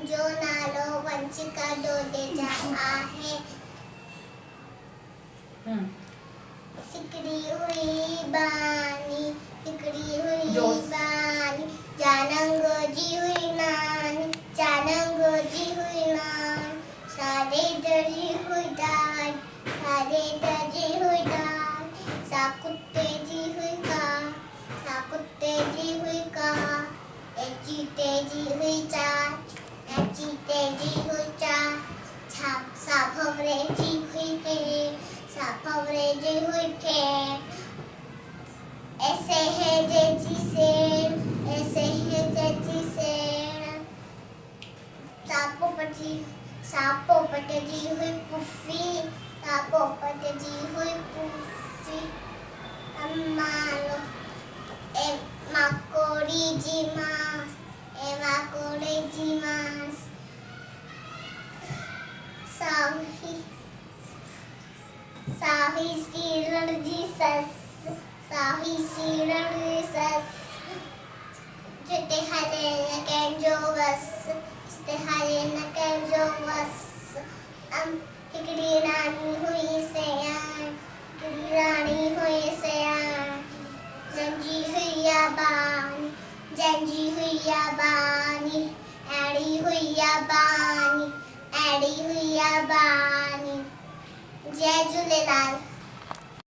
मुंहिंजो नालो वंशिका डोडेजा आहे। हिकिड़ी हुई बानी, हिकिड़ी हुई बानी, जानंग जी हुई नानी, जानंग जी हुई नानी, सारे दर्जी हुई दान, सारे दर्जी हुई दान, सा कुत्ते जी हुई का, सा कुत्ते जी हुई का, ए चीते जी हुई चाच, ए चीते जी हुई चाच, सा भवरे जी हुई के, सा भवरे जी हुई के, ऐसे है जैसी सेन, ऐसे है जैसी सेन, सापो पट जी हुई पुफी, सापो पट जी हुई पुफी, अम्मा लो ए माकोड़ी जी मास, ए माकोड़ी जी मास, साही सीरण जी सस, साही सीरण जी सस, जिते हरे न कंहिंजो वस, जिते हरे न कंहिंजो वस, हिकिड़ी रानी हुई सयान, हिकिड़ी रानी हुई सयान, जंहिंजी हुई बानी, जंहिंजी हुई बानी, अहिड़ी हुई बानी, अहिड़ी हुई बानी। जय झूलेलाल।